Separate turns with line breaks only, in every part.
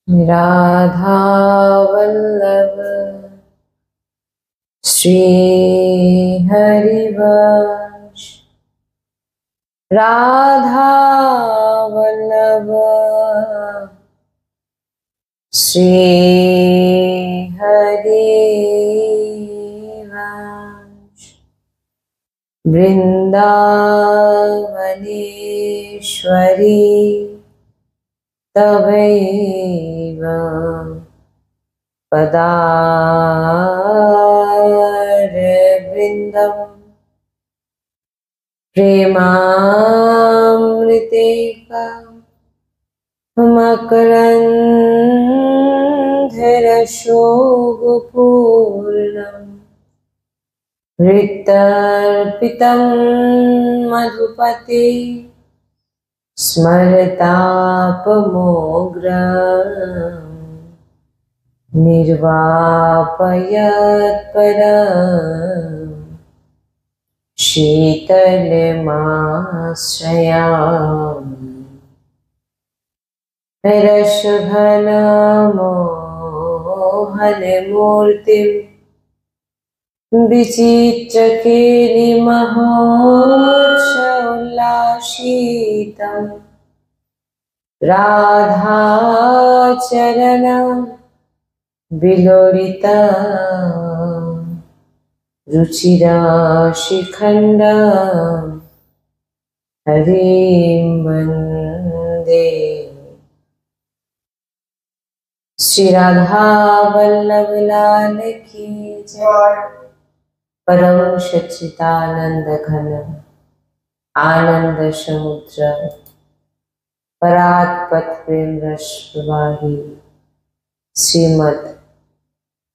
राधा वल्लभ श्री हरिवंश राधा वल्लभ श्री हरिवंश वृंदावनेश्वरी तवैव पदारविन्दं प्रेमामृतेका मकरन्धरशोभपूर्णम् हृत्तर्पितं मधुपते स्मरतापमोग्रम् निर्वापयत्परम् शीतलमाश्रयामि रसघनमोहनमूर्तिं विचित्रकेलिमहोत्सवोल्लासितं राधाचरणं विलोलिता रुचिराशिखण्डं हरिं वन्दे। श्री राधा वल्लभ लाल की जय। परम सच्चिदानंद घन आनंद समुद्र परात्पत प्रेम रस प्रवाही श्रीमद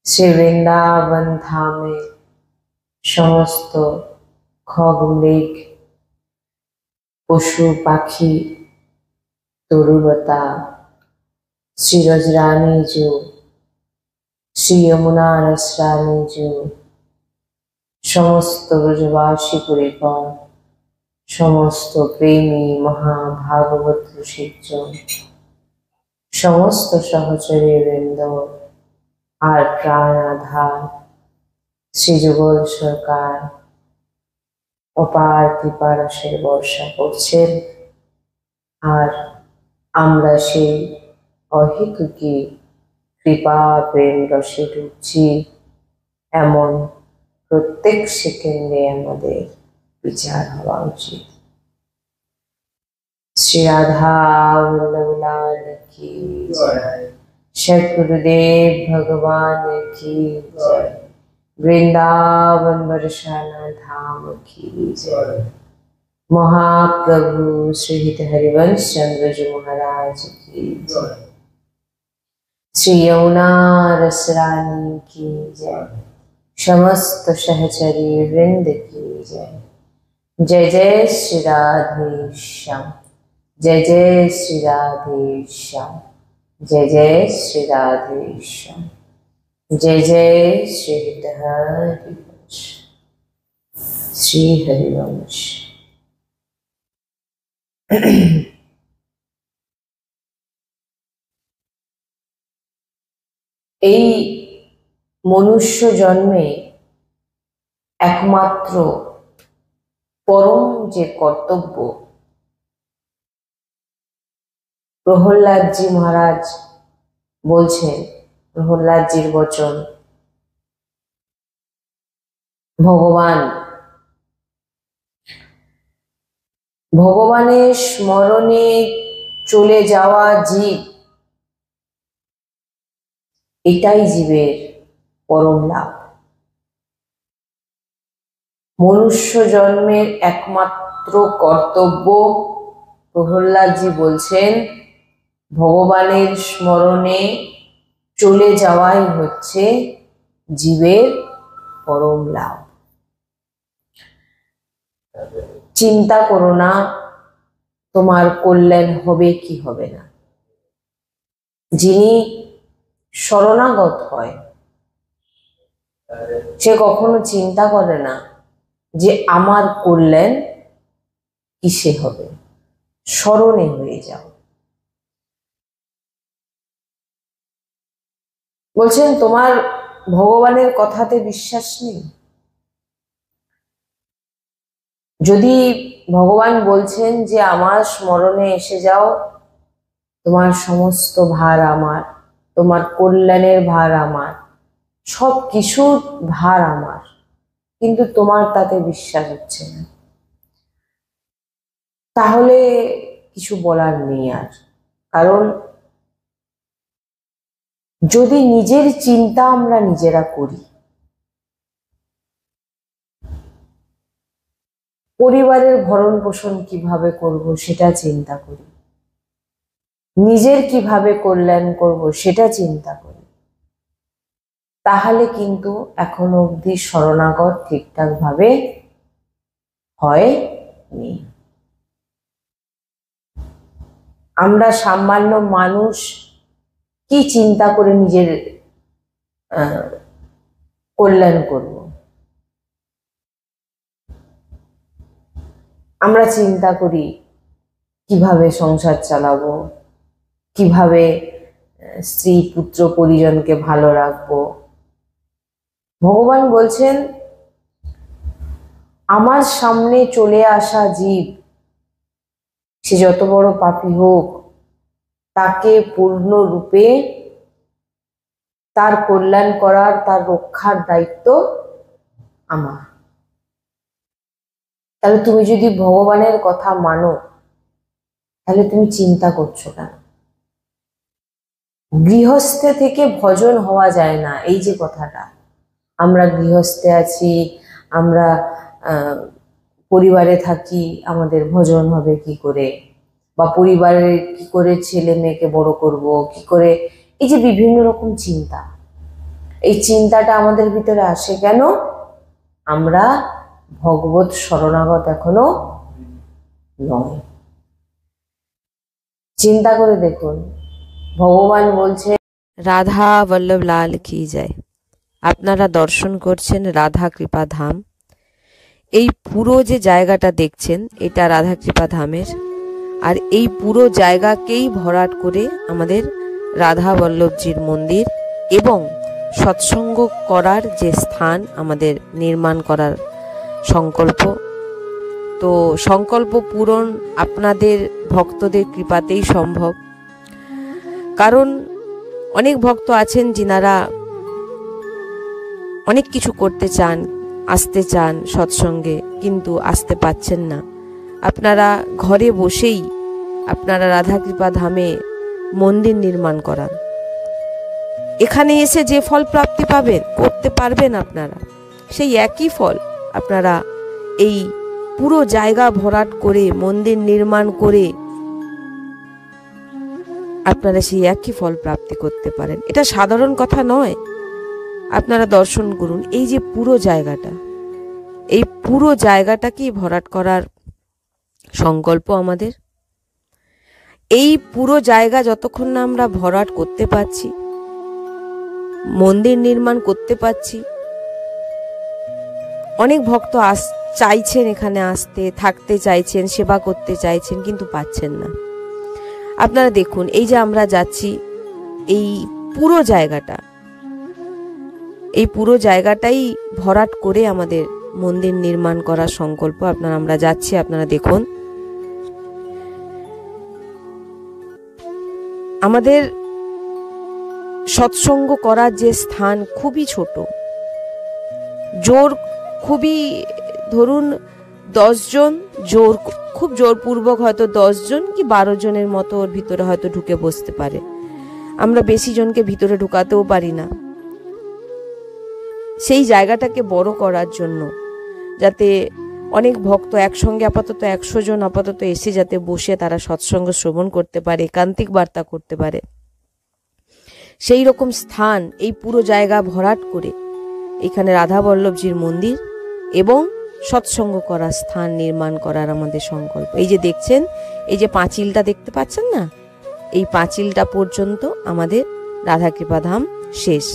श्री वृंदावन धामे समस्त खगमृग पशु पाखी तरुलता श्री रजरानी जो श्री यमुना रसरानी जो समस्त ब्रजवासी परिगण समस्त प्रेमी महाभागवत ऋषिजन समस्त सहचरी वृंद और प्राणाधार श्री जुगल सरकार अपार कृपारसेर बर्षा करছেন और আমরা সেই অহেতুকী কৃপা প্রেম রসে ডুবছি এমন প্রত্যেক সেকেন্ডে আমাদের বিচার হওয়া উচিত। শ্রী রাধা वल्लभ लाल की जय। सद्गुरुदेव भगवान की जय। वृंदावन बरसाना धाम की जय। महाप्रभु श्री हरिवंश चंद्र जी महाराज की जय। श्री यमुना रसरानी की जय। समस्त सहचरी वृंद की जय। जय जय श्री राधेश्याम जय जय श्री राधेश्याम जय जय श्री राधेश्याम जय जय श्री हरिवंश श्री हरिवंश। এই মনুষ্য জন্মে একমাত্র পরম যে কর্তব্য প্রহ্লাদজি মহারাজ বলছেন, প্রহ্লাদজির বচন, ভগবানের স্মরণে চলে যাওয়া জীব, এটাই জীবের পরম লাভ। মনুষ্য জন্মের একমাত্র কর্তব্য প্রহ্লাদজি বলছেন ভগবানের স্মরণে চলে যাওয়াই হচ্ছে জীবের পরম লাভ। চিন্তা করো না তোমার কল্যাণ হবে কি হবে না। যিনি শরণাগত হয় সে কখনো চিন্তা করে না যে আমার কল্যাণ কিসে হবে। স্মরণে হয়ে যাও। বলছেন তোমার ভগবানের কথাতে বিশ্বাস নেই। যদি ভগবান বলছেন যে আমার স্মরণে এসে যাও, তোমার সমস্ত ভার আমার, তোমার কল্যাণের ভার আমার, সব কিছুর ভার আমার, কিন্তু তোমার তাতে বিশ্বাস হচ্ছে না, তাহলে কিছু বলার নেই আর। কারণ যদি নিজের চিন্তা আমরা নিজেরা করি, পরিবারের ভরণ পোষণ কিভাবে করব সেটা চিন্তা করি, নিজের কিভাবে কল্যাণ করব সেটা চিন্তা করি, তাহলে কিন্তু এখনো অবধি শরণাগত ঠিকঠাক ভাবে হয়নি। আমরা সামান্য মানুষ কি চিন্তা করে নিজের কল্যাণ করব? আমরা চিন্তা করি কিভাবে সংসার চালাবো, কিভাবে স্ত্রী পুত্র পরিজনকে ভালো রাখবো। ভগবান বলছেন আমার সামনে চলে আসা জীব, সে যত বড় পাপী হোক, তাকে পূর্ণরূপে তার কল্যাণ করার, তার রক্ষার দায়িত্ব আমার। তাহলে তুমি যদি ভগবানের কথা মানো, তাহলে তুমি চিন্তা করছো কেন? গৃহস্থে থেকে ভজন হওয়া যায় না, এই যে কথাটা, আমরা গৃহস্থে আছি, আমরা পরিবারে থাকি, আমাদের ভজন হবে কি করে, বা পরিবারে কি করে ছেলে মেয়েকে বড় করব, কি করে, এই যে বিভিন্ন রকম চিন্তা, এই চিন্তাটা আমাদের ভিতরে আসে কেন? আমরা ভগবত শরণাগত এখনো নয়। চিন্তা করে দেখুন, ভগবান বলছে
রাধা বল্লভ লাল কি যায়। আপনারা দর্শন করছেন রাধা কৃপা ধাম। এই পুরো যে জায়গাটা দেখছেন, এটা রাধা কৃপা ধামের, আর এই পুরো জায়গাকেই ভরাট করে আমাদের রাধা বল্লভজির মন্দির এবং সৎসঙ্গ করার যে স্থান আমাদের নির্মাণ করার সংকল্প। তো সংকল্প পূরণ আপনাদের ভক্তদের কৃপাতেই সম্ভব। কারণ অনেক ভক্ত আছেন যিনারা অনেক কিছু করতে চান, আসতে চান সৎসঙ্গে, কিন্তু আসতে পাচ্ছেন না। আপনারা ঘরে বসেই আপনারা রাধা কৃপা ধামে মন্দির নির্মাণ করান। এখানে এসে যে ফল প্রাপ্তি পাবেন, করতে পারবেন আপনারা, সেই একই ফল আপনারা এই পুরো জায়গা ভরাট করে মন্দির নির্মাণ করে আপনারা সেই একই ফল প্রাপ্তি করতে পারেন। এটা সাধারণ কথা নয়। আপনারা দর্শন করুন, এই যে পুরো জায়গাটা, এই পুরো জায়গাটাকেই ভরাট করার সংকল্প আমাদের। এই পুরো জায়গা যতক্ষণ না আমরা ভরাট করতে পারছি, মন্দির নির্মাণ করতে পারছি, অনেক ভক্ত চাইছেন এখানে আসতে, থাকতে চাইছেন, সেবা করতে চাইছেন, কিন্তু পাচ্ছেন না। আপনারা দেখুন, এই যে আমরা যাচ্ছি, এই পুরো জায়গাটা, এই পুরো জায়গাটাই ভরাট করে আমাদের মন্দির নির্মাণ করার সংকল্প। আমরা যাচ্ছি, আপনারা দেখুন। আমাদের সৎসঙ্গ করার যে স্থান খুবই ছোট, জোর খুবই, ধরুন 10 জন, খুব জোরপূর্বক হয়তো 10 জন কি 12 জনের মতো ওর ভিতরে হয়তো ঢুকে বসতে পারে। আমরা বেশি জনকে ভিতরে ঢুকাতেও পারি না। সেই জায়গাটাকে বড় করার জন্য, যাতে অনেক ভক্ত একসঙ্গে আপাতত 100 জন আপাতত এসে যাতে বসে তারা সৎসঙ্গ শ্রবণ করতে পারে, একান্তিক বার্তা করতে পারে, সেই রকম স্থান এই পুরো জায়গা ভরাট করে এখানে রাধা বল্লভজির মন্দির এবং সৎসঙ্গ করার স্থান নির্মাণ করার আমাদের সংকল্প। এই যে দেখছেন, এই যে পাঁচিলটা দেখতে পাচ্ছেন না, এই পাঁচিলটা পর্যন্ত আমাদের রাধা কৃপা ধাম শেষ।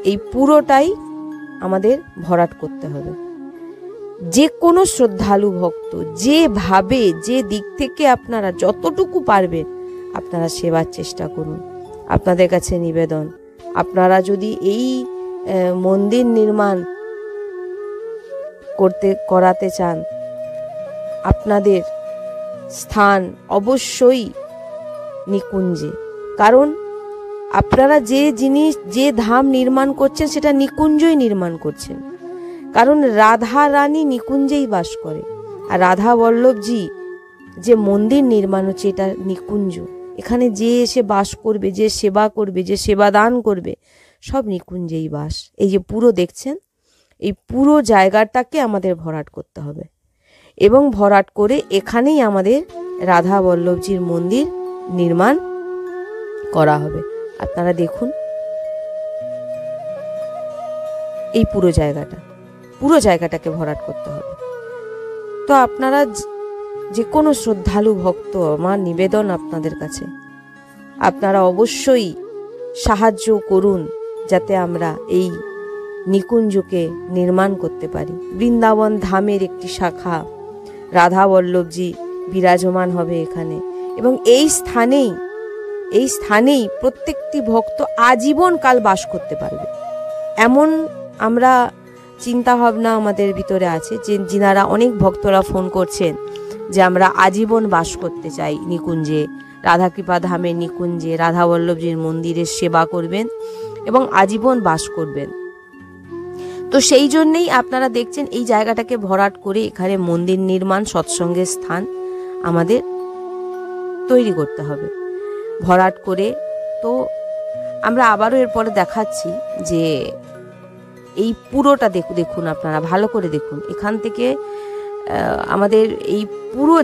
এই পুরোটাই আমাদের ভরাট করতে হবে। যে কোনো শ্রদ্ধালু ভক্ত যেভাবে, যে দিক থেকে আপনারা যতটুকু পারবেন আপনারা সেবার চেষ্টা করুন। আপনাদের কাছে নিবেদন, আপনারা যদি এই মন্দির নির্মাণ করাতে চান, আপনাদের স্থান অবশ্যই নিকুঞ্জে। কারণ আপনারা যে জিনিস, যে ধাম নির্মাণ করছেন সেটা নিকুঞ্জই নির্মাণ করছেন। কারণ রাধা রানী নিকুঞ্জেই বাস করে, আর রাধা বল্লভজি যে মন্দির নির্মাণ হচ্ছে এটা নিকুঞ্জ। এখানে যে এসে বাস করবে, যে সেবা করবে, যে সেবা দান করবে, সব নিকুঞ্জেই বাস। এই যে পুরো দেখছেন, এই পুরো জায়গাটাকে আমাদের ভরাট করতে হবে এবং ভরাট করে এখানেই আমাদের রাধা বল্লভজির মন্দির নির্মাণ করা হবে। আপনারা দেখুন এই পুরো জায়গাটাকে ভরাট করতে হবে। তো আপনারা যে কোনো শ্রদ্ধালু ভক্ত, আমার নিবেদন আপনাদের কাছে, আপনারা অবশ্যই সাহায্য করুন যাতে আমরা এই নিকুঞ্জকে নির্মাণ করতে পারি। বৃন্দাবন ধামের একটি শাখা রাধা বল্লভজি বিরাজমান হবে এখানে, এবং এই স্থানেই প্রত্যেকটি ভক্ত আজীবন কাল বাস করতে পারবে। এমন আমরা চিন্তা ভাবনা আমাদের ভিতরে আছে যে যিনারা অনেক ভক্তরা ফোন করছেন যে আমরা আজীবন বাস করতে চাই নিকুঞ্জে, রাধাকৃপা ধামের নিকুঞ্জে রাধা বল্লভজির মন্দিরের সেবা করবেন এবং আজীবন বাস করবেন। তো সেই জন্যেই আপনারা দেখছেন এই জায়গাটাকে ভরাট করে এখানে মন্দির নির্মাণ, সৎসঙ্গের স্থান আমাদের তৈরি করতে হবে ভরাট করে। তো আমরা আবারও এরপরে দেখাচ্ছি যে এই পুরোটা দেখুন, আপনারা ভালো করে দেখুন। এখান থেকে আমাদের এই পুরো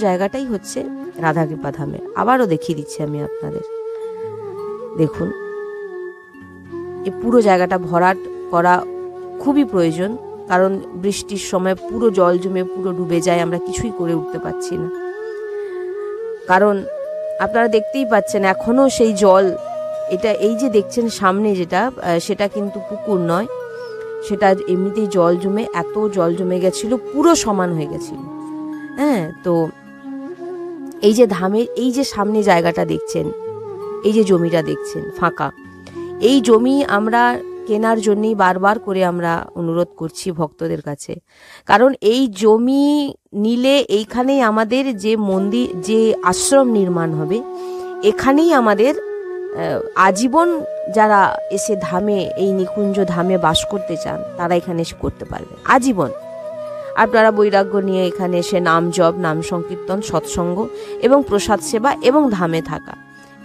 জায়গাটাই হচ্ছে রাধাকৃপা ধামের। আবারও দেখিয়ে দিচ্ছি আমি আপনাদের, দেখুন এই পুরো জায়গাটা ভরাট করা খুবই প্রয়োজন। কারণ বৃষ্টির সময় পুরো জল জমে পুরো ডুবে যায়, আমরা কিছুই করে উঠতে পারছি না। কারণ আপনারা দেখতেই পাচ্ছেন এখনো সেই জল, এটা এই যে দেখছেন সামনে যেটা, সেটা কিন্তু পুকুর নয়, সেটা এমনিতেই জল জমে, এত জল জমে গেছিল, পুরো সমান হয়ে গেছিল। হ্যাঁ, তো এই যে ধামের এই যে সামনে জায়গাটা দেখছেন, এই যে জমিটা দেখছেন ফাঁকা, এই জমি আমরা কেনার জন্যই বারবার করে আমরা অনুরোধ করছি ভক্তদের কাছে। কারণ এই জমি নিলে এইখানেই আমাদের যে মন্দির, যে আশ্রম নির্মাণ হবে, এখানেই আমাদের আজীবন যারা এসে ধামে, এই নিকুঞ্জ ধামে বাস করতে চান তারা এখানে এসে করতে পারবে আজীবন। আপনারা বৈরাগ্য নিয়ে এখানে এসে নাম জপ, নাম সংকীর্তন, সৎসঙ্গ এবং প্রসাদ সেবা এবং ধামে থাকা,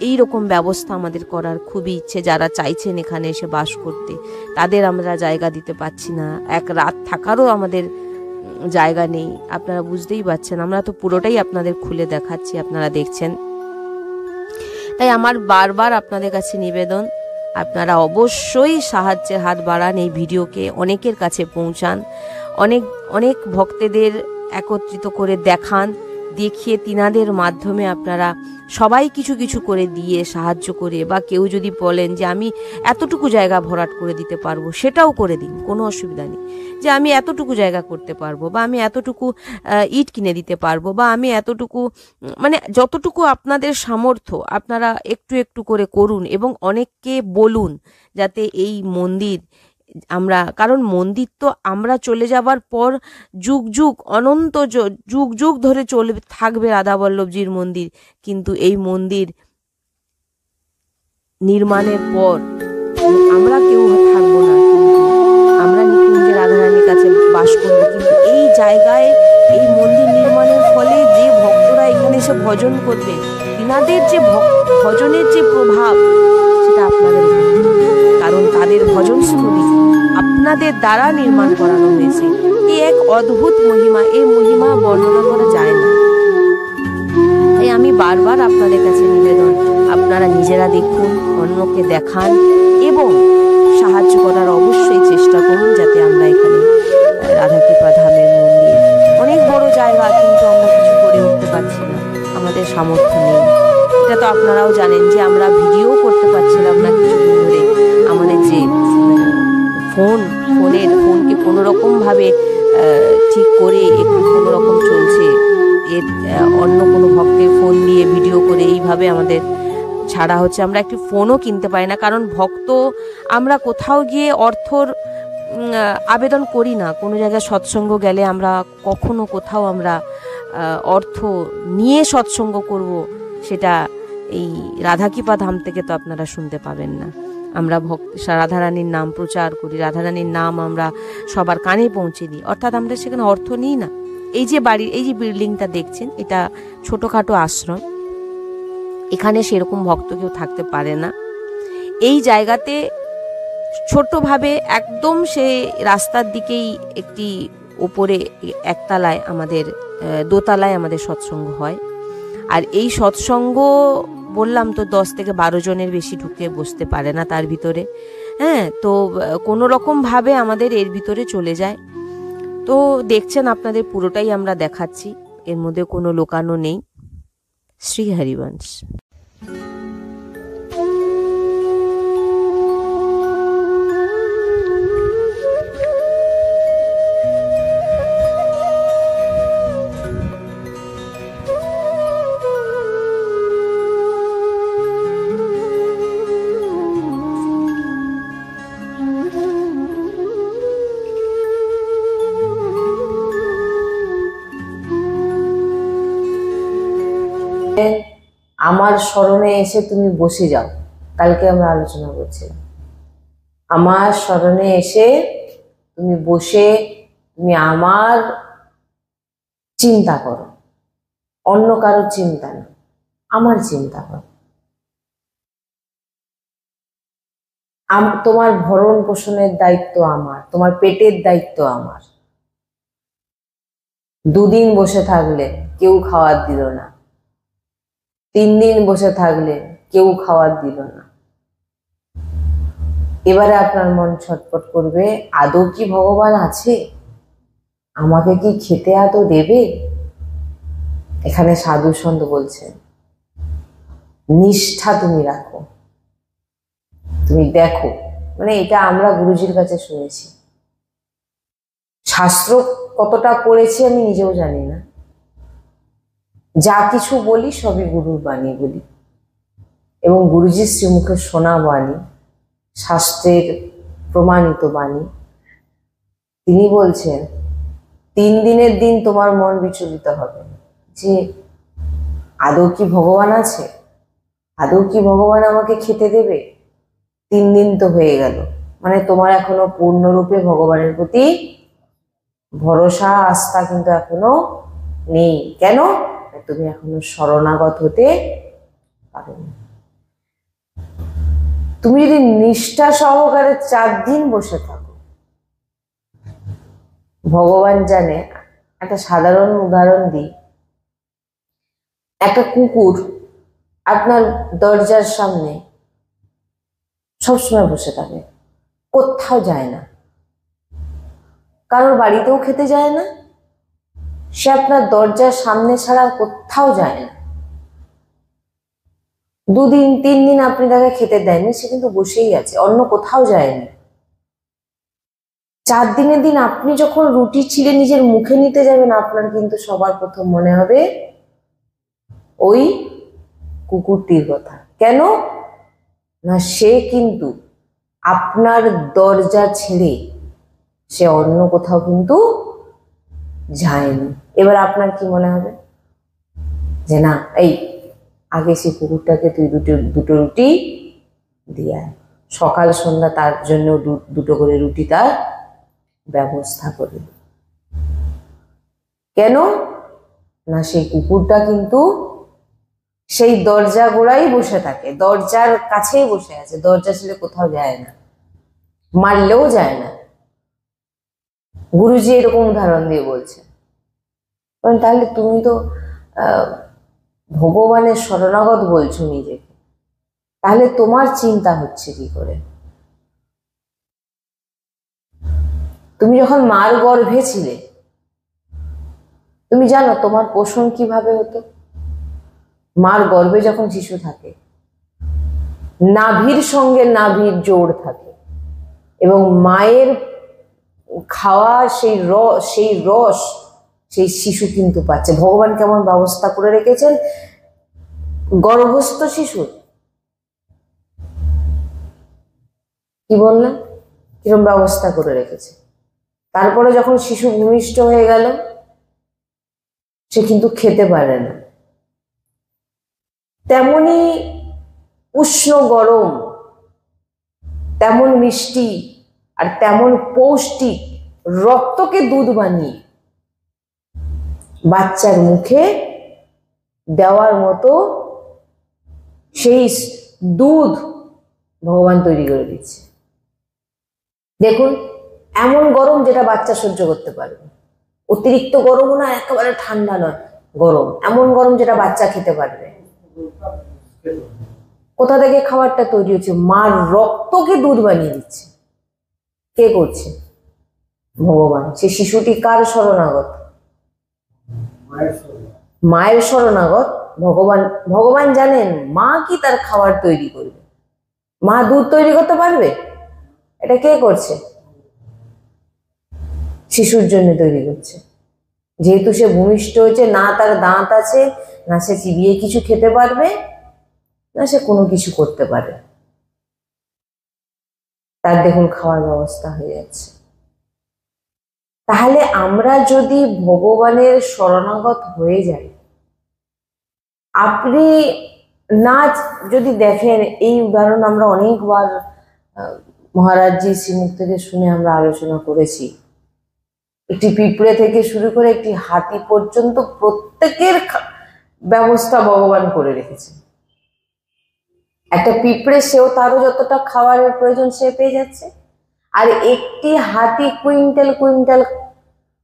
এই রকম ব্যবস্থা আমাদের করার খুবই ইচ্ছে। যারা চাইছেন এখানে এসে বাস করতে, তাদের আমরা জায়গা দিতে পারছি না, এক রাত থাকারও আমাদের জায়গা নেই। আপনারা বুঝতেই পারছেন, আমরা তো পুরোটাই আপনাদের খুলে দেখাচ্ছি, আপনারা দেখছেন। তাই আমার বারবার আপনাদের কাছে নিবেদন, আপনারা অবশ্যই সাহায্যের হাত বাড়ান, এই ভিডিওকে অনেকের কাছে পৌঁছান, অনেক ভক্তদের একত্রিত করে দেখান, দেখিয়ে তিনাদের মাধ্যমে আপনারা সবাই কিছু কিছু করে দিয়ে সাহায্য করে, বা কেউ যদি বলেন যে আমি এতটুকু জায়গা ভরাট করে দিতে পারবো, সেটাও করে দিন, কোনো অসুবিধা নেই। যে আমি এতটুকু জায়গা করতে পারবো, বা আমি এতটুকু ইট কিনে দিতে পারবো, বা আমি এতটুকু, মানে যতটুকু আপনাদের সামর্থ্য আপনারা একটু একটু করে করুন এবং অনেককে বলুন যাতে এই মন্দির আমরা, কারণ মন্দির তো আমরা চলে যাবার পর যুগ যুগ, অনন্ত যুগ যুগ ধরে চলবে, থাকবে রাধা বল্লভজির মন্দির। কিন্তু এই মন্দির নির্মাণের পর আমরা কেউ থাকবো না, কিন্তু আমরা নিকুঞ্জে রাধারানীর কাছে বাস করবো। কিন্তু এই জায়গায় এই মন্দির নির্মাণের ফলে যে ভক্তরা এখানে এসে ভজন করবে, তিনাদের যে ভজনের যে প্রভাব, সেটা আপনাদের, কারণ তাদের ভজনস্থলী আপনাদের দ্বারা নির্মাণ করানো হয়েছে। এই এক অদ্ভুত মহিমা, এই মহিমা বর্ণনা করা যায় না। তাই আমি বারবার আপনাদের কাছে নিবেদন, আপনারা নিজেরা দেখুন, অন্যকে দেখান এবং সাহায্য করার অবশ্যই চেষ্টা করুন, যাতে আমরা এখানে রাধাকৃপা ধামের মন্দির, অনেক বড় জায়গা, কিন্তু আমরা কিছু করে উঠতে পারছি না, আমাদের সামর্থ্য নেই। এটা তো আপনারাও জানেন যে আমরা ভিডিও করতে পারছিলাম না কিছুদিন ধরে। আমাদের যে ফোনকে কোনো রকমভাবে ঠিক করে একটু কোনো রকম চলছে, অন্য কোনো ভক্তের ফোন দিয়ে ভিডিও করে এইভাবে আমাদের ছাড়া হচ্ছে আমরা একটি ফোনও কিনতে পারি না, কারণ ভক্ত আমরা কোথাও গিয়ে অর্থর আবেদন করি না। কোনো জায়গায় সৎসঙ্গ গেলে আমরা কখনো কোথাও আমরা অর্থ নিয়ে সৎসঙ্গ করব, সেটা এই রাধাকৃপা ধাম থেকে তো আপনারা শুনতে পাবেন না। আমরা রাধারানীর নাম প্রচার করি, রাধারানীর নাম আমরা সবার কানে পৌঁছে দিই, অর্থাৎ আমরা সেখানে অর্থ নিই না। এই যে বাড়ির এই যে বিল্ডিংটা দেখছেন, এটা ছোটোখাটো আশ্রম, এখানে সেরকম ভক্ত কেউ থাকতে পারে না। এই জায়গাতে ছোট্টভাবে একদম সে রাস্তার দিকেই একটি ওপরে একতলায় আমাদের দোতলায় আমাদের সৎসঙ্গ হয়। আর এই সৎসঙ্গ বললাম তো 10 থেকে 12 জনের বেশি ঢুকে বসতে পারে না তার ভিতরে। হ্যাঁ, তো কোনো রকমভাবে আমাদের এর ভিতরে চলে যায়। তো দেখছেন আপনাদের পুরোটাই আমরা দেখাচ্ছি, এর মধ্যে কোনো লোকানো নেই। শ্রী হরিবংশ।
আমার স্মরণে এসে তুমি বসে যাও, কালকে আমরা আলোচনা করছিলাম। আমার স্মরণে এসে তুমি বসে তুমি আমার চিন্তা করো, অন্য কারোর চিন্তা না, আমার চিন্তা করো। তোমার ভরণ পোষণের দায়িত্ব আমার, তোমার পেটের দায়িত্ব আমার। 2 দিন বসে থাকলে কেউ খাওয়ার দিল না, 3 দিন বসে থাকলে কেউ খাওয়ার দিল না। এবারে আপনার মন ছটফট করবে, আদৌ কি ভগবান আছে? আমাকে কি খেতে আদৌ দেবে? এখানে সাধু সন্ত বলছেন, নিষ্ঠা তুমি রাখো, তুমি দেখো। মানে এটা আমরা গুরুজির কাছে শুনেছি। শাস্ত্র কতটা পড়েছি আমি নিজেও জানি না, যা কিছু বলি সবই গুরুর বাণী বলি, এবং গুরুজির শ্রীমুখে শোনা বাণী, শাস্ত্রের প্রমাণিত বাণী। তিনি বলছেন 3 দিনের দিন তোমার মন বিচলিত হবে যে আদৌ কি ভগবান আছে, আদৌ কি ভগবান আমাকে খেতে দেবে। 3 দিন তো হয়ে গেল, মানে তোমার এখনো পূর্ণরূপে ভগবানের প্রতি ভরসা আস্থা কিন্তু এখনো নেই। কেন? তুমি এখনো শরণাগত হতে পারোনি। তুমি যদি নিষ্ঠা সহকারে 4 দিন বসে থাকো, ভগবান জানে। একটা সাধারণ উদাহরণ দিই, একটা কুকুর আপনার দরজার সামনে সবসময় বসে থাকে, কোথাও যায় না, কারোর বাড়িতেও খেতে যায় না, সে আপনার দরজার সামনে ছাড়া কোথাও যায় না। 2 দিন 3 দিন আপনি তাকে খেতে দেননি, সে কিন্তু বসেই আছে, অন্য কোথাও যায়নি। 4 দিনের দিন আপনি যখন রুটি ছিঁড়ে নিজের মুখে নিতে যাবেন, আপনার কিন্তু সবার প্রথম মনে হবে ওই কুকুরটির কথা। কেন না, সে কিন্তু আপনার দরজা ছেড়ে সে অন্য কোথাও কিন্তু যায়নি। এবার আপনার কি মনে হবে যে না, এই আগে সে কুকুরটাকে তুই দুটো রুটি দিয়ে আয়, সকাল সন্ধ্যা তার জন্য 2 করে রুটি তার ব্যবস্থা করে। কেন না, সেই কুকুরটা কিন্তু সেই দরজা গোড়াই বসে থাকে, দরজার কাছেই বসে আছে, দরজা ছেড়ে কোথাও যায় না, মারলেও যায় না। গুরুজি এরকম উদাহরণ দিয়ে বলছে। তাহলে তুমি তো ভগবানের শরণাগত বলছো নিজেকে, তাহলে তোমার চিন্তা হচ্ছে কি করে? তুমি যখন মার গর্ভে ছিলে, তুমি জানো তোমার পোষণ কিভাবে হতো? মার গর্ভে যখন শিশু থাকে, নাভির সঙ্গে নাভির জোড় থাকে, এবং মায়ের খাওয়া সেই রস সেই শিশু কিন্তু পাচ্ছে। ভগবান কেমন ব্যবস্থা করে রেখেছেন গর্ভস্থ শিশুর, কি বললাম, কিরকম ব্যবস্থা করে রেখেছে। তারপরে যখন শিশু ভূমিষ্ঠ হয়ে গেল, সে কিন্তু খেতে পারে না। তেমনি উষ্ণ গরম, তেমন মিষ্টি আর তেমন পৌষ্টিক রক্তকে দুধ বানিয়ে বাচ্চার মুখে দেওয়ার মতো সেই দুধ ভগবান তৈরি করে দিচ্ছে। দেখুন, এমন গরম যেটা বাচ্চা সহ্য করতে পারবে, অতিরিক্ত গরমও না, একেবারে ঠান্ডা নয়, গরম, এমন গরম যেটা বাচ্চা খেতে পারবে। কোথা থেকে খাবারটা তৈরি হচ্ছে? মার রক্তকে দুধ বানিয়ে দিচ্ছে। কে করছে? ভগবান। সে শিশুটি কার শরণাগত? মায়ের শরণাগত। ভগবান, ভগবান জানেন মা কি তার খাবার তৈরি করবে। মা দুধ তৈরি করতে পারবে? এটা কে করছে? শিশুর জন্য তৈরি করছে। যেহেতু সে ভূমিষ্ঠ হয়েছে, না তার দাঁত আছে, না সে চিবিয়ে কিছু খেতে পারবে, না সে কোনো কিছু করতে পারে, তার দেখুন খাওয়ার ব্যবস্থা হয়ে যাচ্ছে। তাহলে আমরা যদি ভগবানের শরণাগত হয়ে যাই, আপনি না যদি দেখেন, এই উদাহরণ আমরা অনেকবার মহারাজজি শ্রীমুখ থেকে শুনে আমরা আলোচনা করেছি। একটি পিঁপড়ে থেকে শুরু করে একটি হাতি পর্যন্ত প্রত্যেকের ব্যবস্থা ভগবান করে রেখেছে। একটা পিঁপড়ে, সেও তারও যতটা খাবারের প্রয়োজন সে পেয়ে যাচ্ছে, আর একটি হাতি কুইন্টাল কুইন্টাল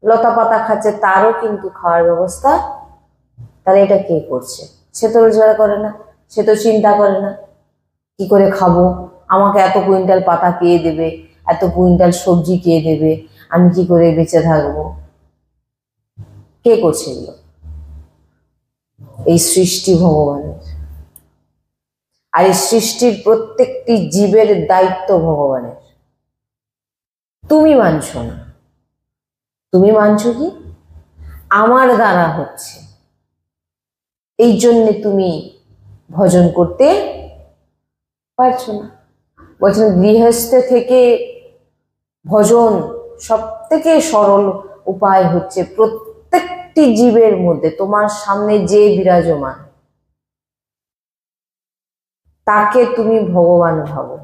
লতা পাতা খাচ্ছে, তারও কিন্তু খাওয়ার ব্যবস্থা। তাহলে এটা কে করছে? সে তো রোজগার করে না, সে তো চিন্তা করে না কি করে খাবো, আমাকে এত কুইন্টাল পাতা কে দেবে, এত কুইন্টাল সবজি কে দেবে, আমি কি করে বেঁচে থাকবো। কে করছে এগুলো? এই সৃষ্টি ভগবানের। আর এই সৃষ্টির প্রত্যেকটি জীবের দায়িত্ব ভগবানের। তুমি মানছো না। তুমি মানছো কি? আমার দ্বারা হচ্ছে, এই জন্যে তুমি ভজন করতে পারছো না। বলছেন গৃহস্থ থেকে ভজন সব থেকে সরল উপায় হচ্ছে প্রত্যেকটি জীবের মধ্যে তোমার সামনে যে বিরাজমান, তাকে তুমি ভগবান ভাবো।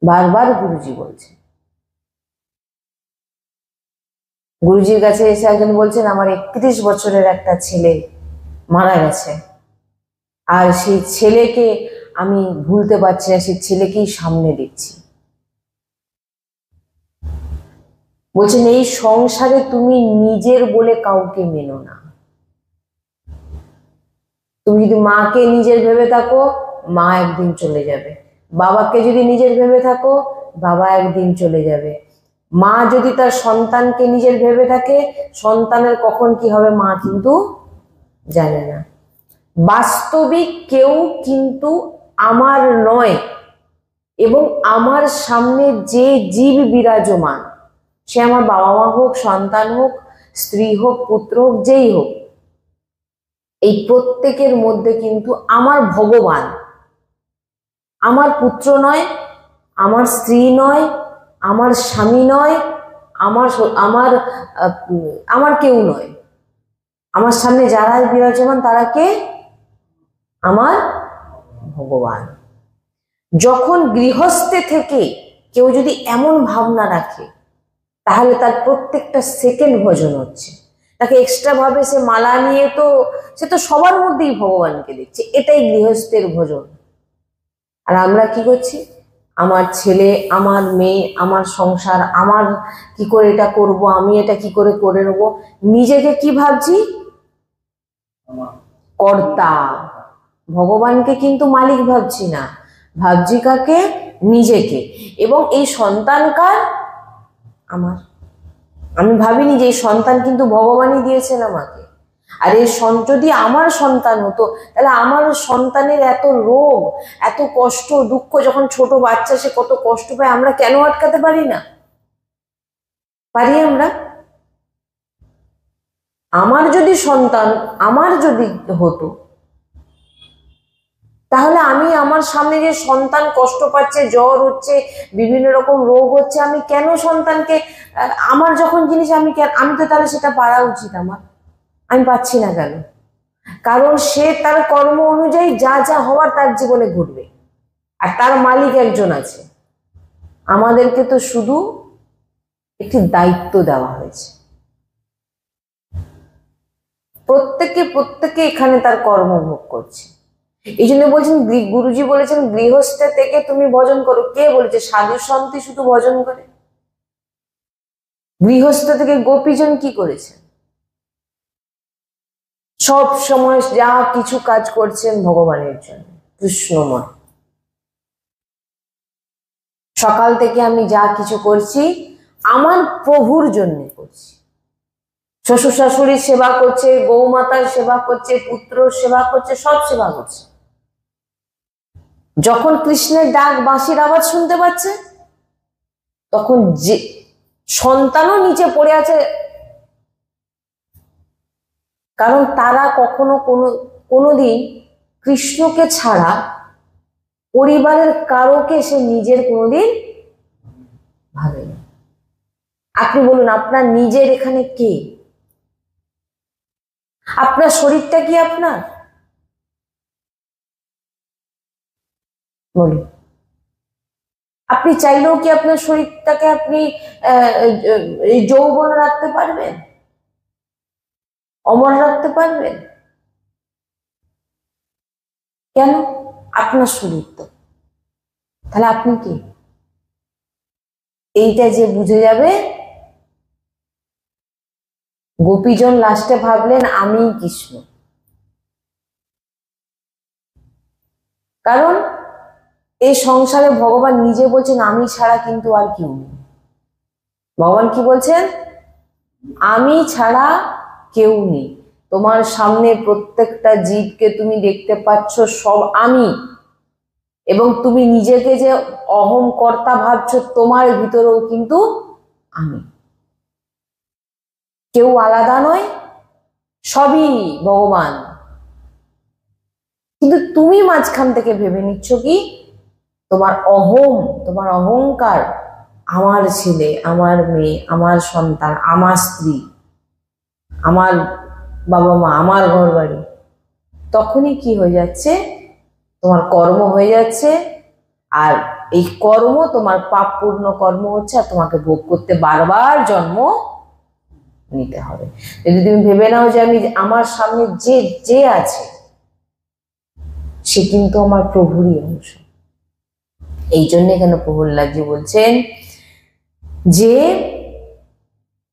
বারবার গুরুজি বলছে। গুরুজির কাছে এসে একজন বলছেন, আমার 31 বছরের একটা ছেলে মারা গেছে, আর সেই ছেলেকে আমি ভুলতে পারছি না, সেই ছেলেকেই সামনে দেখছি। বলছেন এই সংসারে তুমি নিজের বলে কাউকে মেনো না। তুমি যদি মাকে নিজের ভেবে থাকো, মা একদিন চলে যাবে। বাবাকে যদি নিজের ভেবে থাকো, বাবা একদিন চলে যাবে। মা যদি তার সন্তানকে নিজের ভেবে থাকে, সন্তানের কখন কি হবে মা কিন্তু জানে না। বাস্তবিক কেউ কিন্তু আমার নয়, এবং আমার সামনে যে জীব বিরাজমান, সে আমার বাবা মা হোক, সন্তান হোক, স্ত্রী হোক, পুত্র হোক, যেই হোক, এই প্রত্যেকের মধ্যে কিন্তু আমার ভগবান। আমার পুত্র নয়, আমার স্ত্রী নয়, আমার স্বামী নয়, আমার আমার আমার কেউ নয়। আমার সামনে যারা বিরাজমান তারা কে? আমার ভগবান। যখন গৃহস্থে থেকে কেউ যদি এমন ভাবনা রাখে, তাহলে তার প্রত্যেকটা সেকেন্ড ভজন হচ্ছে। তাকে এক্সট্রা ভাবে সে মালা নিয়ে তো সে তো সবার মধ্যেই ভগবানকে দেখছে, এটাই গৃহস্থের ভজন। আর আমরা কি করছি? আমার ছেলে, আমার মেয়ে, আমার সংসার, আমার কি করে এটা করব, আমি এটা কি করে করে নেব, নিজেকে কি ভাবছি? কর্তা। ভগবানকে কিন্তু মালিক ভাবছি না, ভাবছি কাকে? নিজেকে। এবং এই সন্তান কার? আমার। আমি ভাবিনি যে এই সন্তান কিন্তু ভগবানই দিয়েছেন আমাকে। আর এই যদি আমার সন্তান হতো, তাহলে আমার সন্তানের এত রোগ, এত কষ্ট, দুঃখ, যখন ছোট বাচ্চা সে কত কষ্ট পায়, আমরা কেন আটকাতে পারি না? পারি আমরা? আমার যদি সন্তান আমার যদি হতো, তাহলে আমি আমার সামনে যে সন্তান কষ্ট পাচ্ছে, জ্বর হচ্ছে, বিভিন্ন রকম রোগ হচ্ছে, আমি কেন সন্তানকে আমার যখন জিনিস আমি তো তাহলে সেটা পারা উচিত আমার, আমি পাচ্ছি না কেন? কারণ সে তার কর্ম অনুযায়ী যা যা হওয়ার তার জীবনে ঘটবে, আর তার মালিক একজন আছে। আমাদেরকে তো শুধু একটি দায়িত্ব দেওয়া হয়েছে, প্রত্যেকে এখানে তার কর্মভোগ করছে। এই জন্য বলছেন, গুরুজি বলেছেন গৃহস্থ থেকে তুমি ভজন করো। কে বলেছে সাধু সন্তই শুধু ভজন করে? গৃহস্থ থেকে গোপীজন কি করেছে? সব সময় যা কিছু কাজ করছেন ভগবানের জন্য, কৃষ্ণময়। সকাল থেকে আমি যা কিছু করছি আমার প্রভুর জন্য করছি। শ্বশুর শাশুড়ির সেবা করছে, গৌমাতার সেবা করছে, পুত্র সেবা করছে, সব সেবা করছে। যখন কৃষ্ণের ডাক বাঁশির আওয়াজ শুনতে পাচ্ছে, তখন যে সন্তানও নিচে পড়ে আছে, কারণ তারা কখনো কোনোদিন কৃষ্ণকে ছাড়া পরিবারের কারোকে সে নিজের কোনোদিন ভাবেনি। আপনি বলুন, আপনার নিজের এখানে কে? আপনার শরীরটা কি আপনার? বলুন, আপনি চাইলেও কি আপনার শরীরটাকে আপনি যৌবন রাখতে পারবেন, অমর রাখতে পারবেন? কেন? আপনার শরীর তো। তাহলে আপনি কি? এইটা যে বুঝে যাবে, গোপীজন লাস্টে ভাবলেন আমি কৃষ্ণ। কারণ এই সংসারে ভগবান নিজে বলছেন আমি ছাড়া কিন্তু আর কেউ নেই। ভগবান কি বলছেন? আমি ছাড়া কেউ নেই। তোমার সামনে প্রত্যেকটা জীবকে তুমি দেখতে পাচ্ছ, সব আমি। এবং তুমি নিজেকে যে অহম কর্তা ভাবছো, তোমার ভিতরেও কিন্তু আমি। কেউ আলাদা নয়, সবই ভগবান। কিন্তু তুমি মাঝখান থেকে ভেবে নিচ্ছ কি তোমার তোমার অহংকার, আমার ছেলে, আমার মেয়ে, আমার সন্তান, আমার স্ত্রী, আমার বাবা মা, আমার ঘর বাড়ি। তখনই কি হয়ে যাচ্ছে? তোমার কর্ম হয়ে যাচ্ছে, আর এই কর্ম তোমার পাপপূর্ণ কর্ম হচ্ছে, আর তোমাকে ভোগ করতে বারবার জন্ম নিতে হবে। যদি তুমি ভেবে নাও যে আমি আমার সামনে যে যে আছে সে কিন্তু আমার প্রভুরই অংশ। এই জন্য এখানে প্রহ্লাদজি বলছেন যে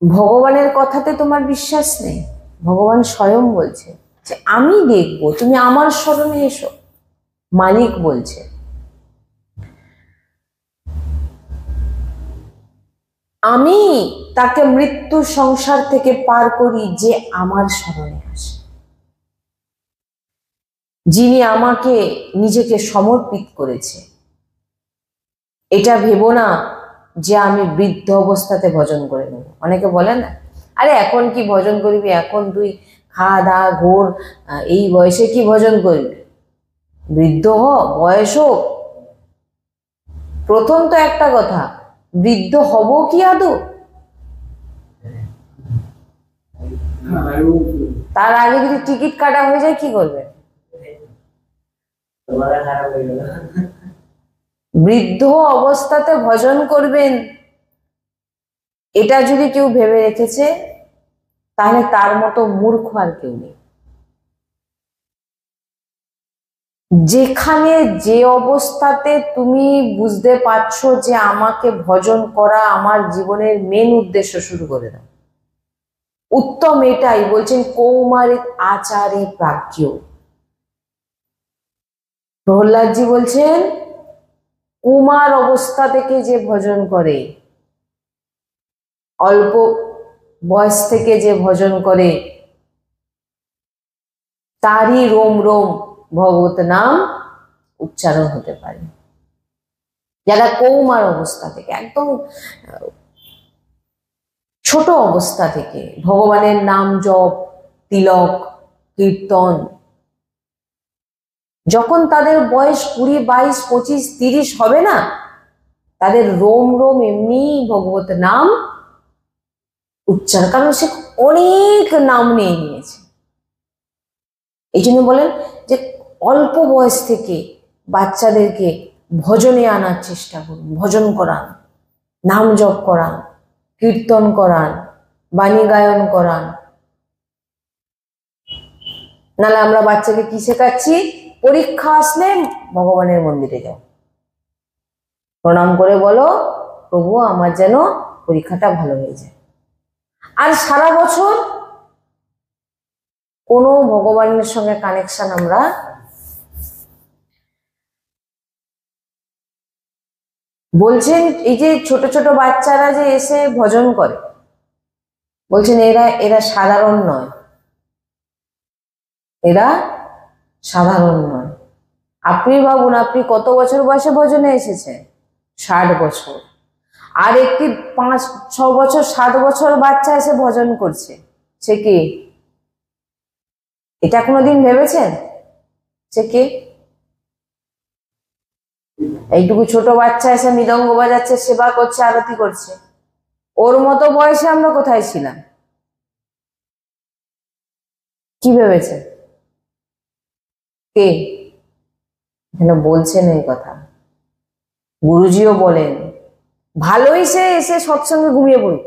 ভগবানের কথাতে তোমার বিশ্বাস নেই। ভগবান স্বয়ং বলছে যে আমি দেখবো, তুমি আমার স্মরণে এসো। মালিক বলছে। আমি তাকে মৃত্যু সংসার থেকে পার করি যে আমার স্মরণে আসে, যিনি আমাকে নিজেকে সমর্পিত করেছে। এটা ভেবো না যে আমি বৃদ্ধ অবস্থাতে ভজন করে নেব। অনেকে বলে না, আরে এখন কি ভজন করবি, এখন তুই খাওয়া দাওয়া ঘোর, এই বয়সে কি ভজন করবি? বৃদ্ধ হ, বয়স হোক। প্রথম তো একটা কথা, বৃদ্ধ হব কি আদৌ? তার আগে যদি টিকিট কাটা হয়ে যায় কি করবে? বৃদ্ধ অবস্থাতে ভজন করবেন, এটা যদি কেউ ভেবে রেখেছে তাহলে তার মতো মূর্খ আর কেউ নেই। যেখানে যে অবস্থাতে তুমি বুঝতে পারছো যে আমাকে ভজন করা আমার জীবনের মেন উদ্দেশ্য, শুরু করে দাও। উত্তম এটাই বলছেন, কৌমারিত আচারে প্রাজ্ঞ। প্রহ্লাদজি বলছেন কুমার অবস্থা থেকে যে ভজন করে, অল্প বয়স থেকে যে ভজন করে, তারই রোম রোম ভগবত নাম উচ্চারণ হতে পারে। যারা কৌমার অবস্থা থেকে, একদম ছোট অবস্থা থেকে ভগবানের নাম জপ, তিলক, কীর্তন, যখন তাদের বয়স 20, 22, 25, 30 হবে না, তাদের রোম রোম এমনি ভগবত নাম উচ্চারণ, কারণ সে অনেক নাম নিয়ে নিয়েছে। এই জন্য বলেন যে অল্প বয়স থেকে বাচ্চাদেরকে ভজনে আনার চেষ্টা করুন, ভজন করান, নাম জপ করান, কীর্তন করান, বাণী গায়ন করান। নাহলে আমরা বাচ্চাকে কি শেখাচ্ছি? পরীক্ষা আসলে ভগবানের মন্দিরে যাও, প্রণাম করে বলো প্রভু আমার যেন পরীক্ষাটা ভালো হয়ে যায়। আর সারা বছর কোনো ভগবানের সঙ্গে কানেকশন আমরা বলছেন। এই যে ছোট ছোট বাচ্চারা যে এসে ভজন করে, বলছেন এরা এরা সাধারণ নয়, এরা সাধারণ নয়। আপনি ভাবুন, আপনি কত বছর বয়সে ভজনে এসেছেন? 60 বছর। আর একটি 5, 6 বছর, 7 বছর বাচ্চা এসে ভজন করছে, সে কি? এটা কোনোদিন ভেবেছেন সে কে? এইটুকু ছোট বাচ্চা এসে মৃদঙ্গ বাজাচ্ছে, সেবা করছে, আরতি করছে। ওর মতো বয়সে আমরা কোথায় ছিলাম? কি ভেবেছেন? কে এখানে বলছেন এই কথা? গুরুজিও বলেন ভালোই সে এসে সৎসঙ্গে ঘুমিয়ে পড়ুক।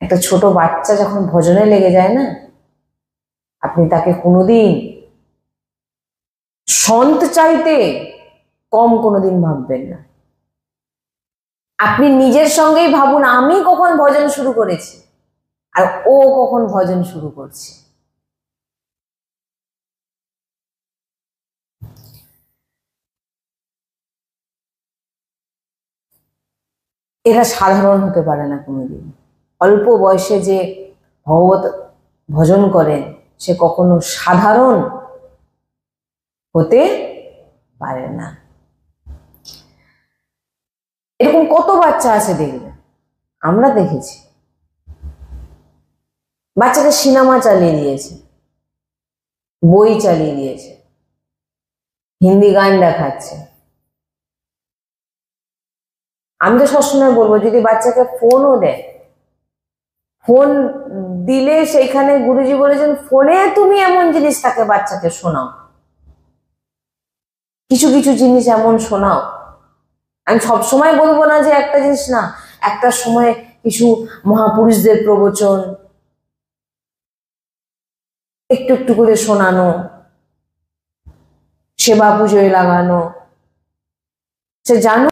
একটা ছোট বাচ্চা যখন ভজনে লেগে যায় না, আপনি তাকে কোনোদিন সন্ত চাইতে কম কোনোদিন ভাববেন না। আপনি নিজের সঙ্গেই ভাবুন, আমি কখন ভজন শুরু করেছি আর ও কখন ভজন শুরু করছে। এরা সাধারণ হতে পারে না কোনোদিন। অল্প বয়সে যে ভগবত ভজন করেন সে কখনো সাধারণ হতে পারে না। এরকম কত বাচ্চা আছে দেখবেন, আমরা দেখেছি। বাচ্চাকে সিনেমা চালিয়ে দিয়েছে, বই চালিয়ে দিয়েছে, হিন্দি গান দেখাচ্ছে। আমি তো সবসময় বলবো, যদি বাচ্চাকে ফোনও দেয়, ফোন দিলে সেইখানে গুরুজি বলেছেন ফোনে তুমি এমন জিনিস তাকে বাচ্চাকে শোনাও, কিছু কিছু জিনিস এমন শোনাও। আমি সবসময় বলবো না যে একটা জিনিস না, একটা সময় কিছু মহাপুরুষদের প্রবচন একটু একটু করে শোনানো, সেবা পুজোয় লাগানো। সে জানো